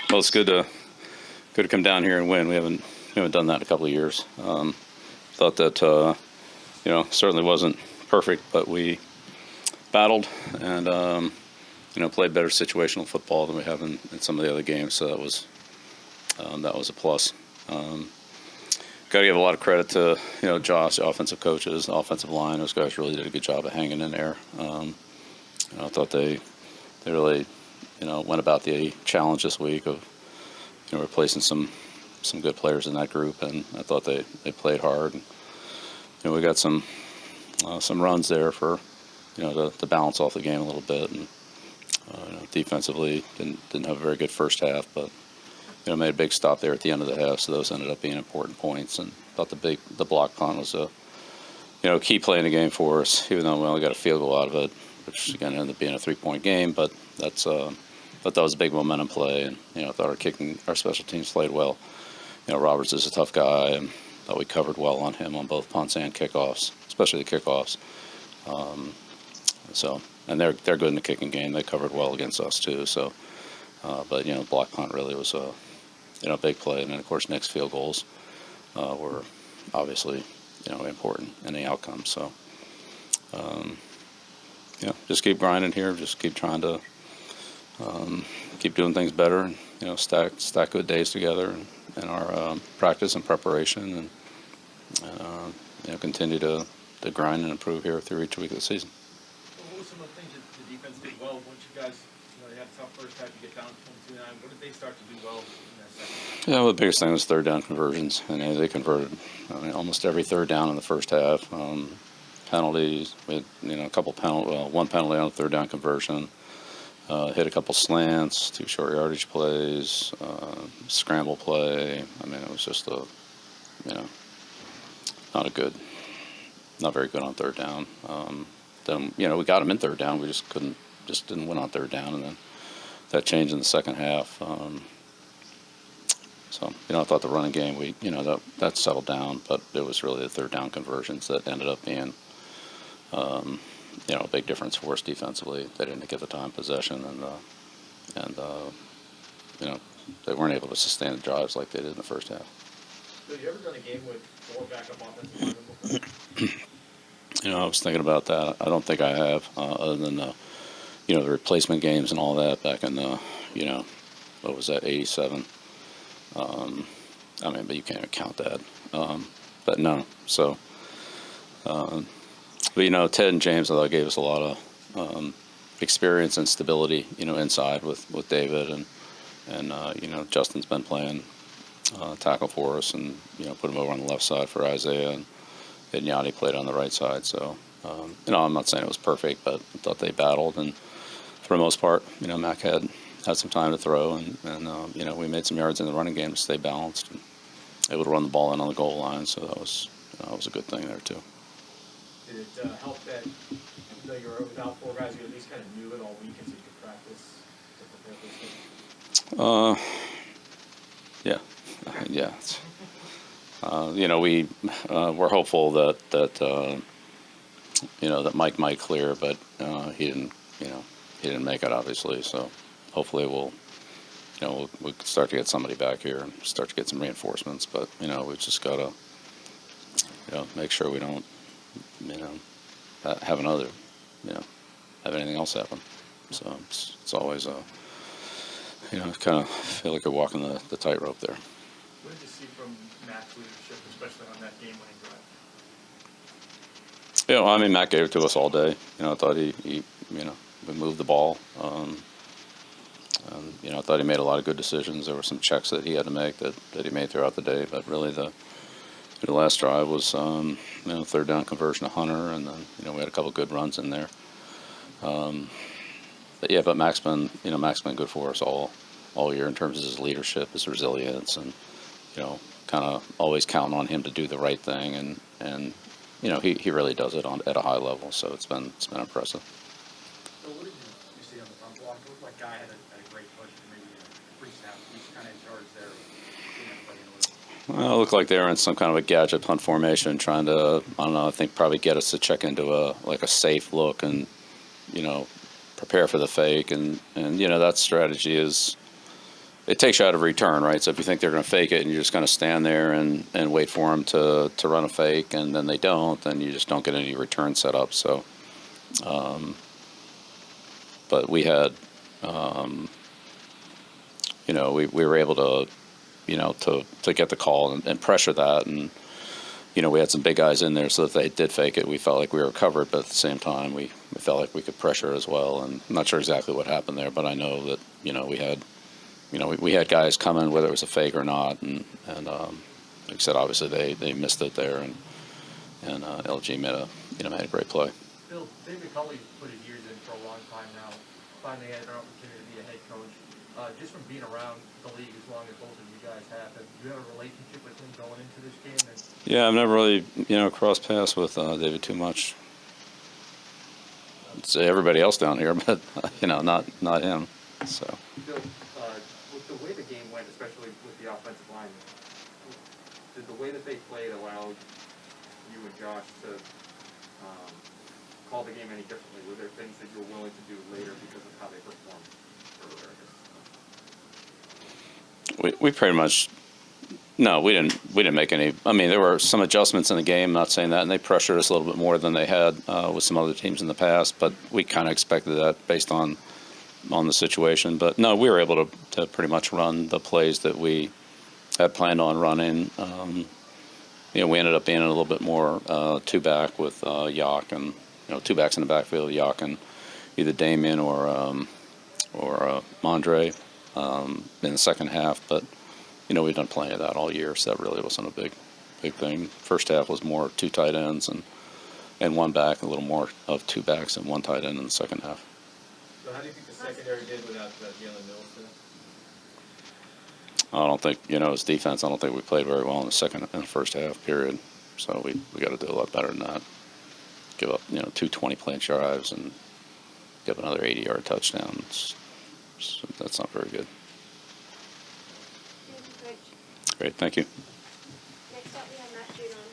Well, it's good to come down here and win. We haven't done that in a couple of years. Thought that certainly wasn't perfect, but we battled and played better situational football than we have in some of the other games. So that was a plus. Got to give a lot of credit to Josh, the offensive coaches, the offensive line. Those guys really did a good job of hanging in there. I thought they really went about the challenge this week of replacing some good players in that group, and I thought they played hard. And, we got some runs there for to balance off the game a little bit, and defensively didn't have a very good first half, but made a big stop there at the end of the half, so those ended up being important points. And thought the block punt was a key play in the game for us, even though we only got a field goal out of it, which again ended up being a 3-point game. But that was a big momentum play, and I thought our special teams played well. Roberts is a tough guy, and thought we covered well on him on both punts and kickoffs, especially the kickoffs. And they're good in the kicking game. They covered well against us too. So, but block punt really was a big play, and then of course Nick's field goals were obviously important in the outcome. So, just keep grinding here. Just keep trying to keep doing things better, and stack good days together in our practice and preparation, and continue to grind and improve here through each week of the season. What were some of the things that the defense did well? Once you guys, they had a tough first half, you get down 22-9. What did they start to do well in that second half? Yeah, well, the biggest thing was third down conversions, and they converted almost every third down in the first half. Penalties, we had a couple one penalty on a third down conversion. Hit a couple slants, 2 short yardage plays, scramble play. I mean, it was just not very good on third down. Then we got them in third down. We just didn't win on third down, and then that changed in the second half. So I thought the running game that settled down, but it was really the third down conversions that ended up being a big difference for us defensively. They didn't get the time possession, and they weren't able to sustain the drives like they did in the first half. Have you ever done a game with 4 backup offensive linemen before? I was thinking about that. I don't think I have, other than the replacement games and all that back in the what was that, 87. But you can't even count that. But no. So, but Ted and James, I thought, gave us a lot of experience and stability, inside with David, and Justin's been playing tackle for us, and put him over on the left side for Isaiah, and Yadi played on the right side. So I'm not saying it was perfect, but I thought they battled, and for the most part, Mac had some time to throw, and we made some yards in the running game to stay balanced and able to run the ball in on the goal line. So that was a good thing there too. Did it help that even though you were without 4 guys, you at least kind of knew it all week, and so you could practice to prepare for this game? Yeah. We're hopeful that Mike might clear, but he didn't make it, obviously. So hopefully we'll start to get somebody back here and start to get some reinforcements. But we've just got to make sure we don't have another have anything else happen. So it's always kind of feel like you're walking the tightrope there. What did you see from Matt's leadership, especially on that game-winning drive? Matt gave it to us all day. I thought he we moved the ball. I thought he made a lot of good decisions. There were some checks that he had to make that he made throughout the day, but really the last drive was third down conversion to Hunter, and then we had a couple good runs in there. But Mac's been good for us all year in terms of his leadership, his resilience, and kind of always counting on him to do the right thing, and he really does it at a high level. So it's been impressive. So what did you see on the front block? It looked like Guy had a great push, maybe a free snap. He's kind of in charge there. Well, it looked like they were in some kind of a gadget punt formation, trying to, I think probably get us to check into a safe look, and prepare for the fake, and that strategy is, it takes you out of return, right? So if you think they're going to fake it and you're just going to stand there and wait for them to run a fake, and then they don't, then you just don't get any return set up. So, but we had, we were able to, to get the call and pressure that, and we had some big guys in there, so if they did fake it, we felt like we were covered, but at the same time, we felt like we could pressure as well. And I'm not sure exactly what happened there, but I know that we had guys coming whether it was a fake or not, and like I said, obviously they missed it there, and LG made a great play. Bill, David Culley's put his years in for a long time now. Finally had an opportunity to be a head coach. Just from being around the league as long as both of you guys have, do you have a relationship with him going into this game? Yeah, I've never really crossed paths with David too much. I'd say everybody else down here, but not him. So. Bill, with the way the game went, especially with the offensive line, did the way that they played allow you and Josh to call the game any differently? Were there things that you were willing to do later because of how they performed? We pretty much, no, we didn't make any. I mean, there were some adjustments in the game. Not saying that, and they pressured us a little bit more than they had with some other teams in the past. But we kind of expected that based on the situation. But no, we were able to pretty much run the plays that we had planned on running. We ended up being a little bit more two-back with Yak, and two backs in the backfield, Yak and either Damien or Mondre in the second half. But we've done plenty of that all year, so that really wasn't a big thing. First half was more two tight ends and one back, a little more of two backs and one tight end in the second half. So how do you think the secondary did without Jalen Mills today? I don't think, his defense, I don't think we played very well in the first half period. So we got to do a lot better than that. Give up, 2 20-play drives and give another 80-yard touchdown. That's not very good. Thank you, Coach. Great, thank you. Next up, we have Matt Judon.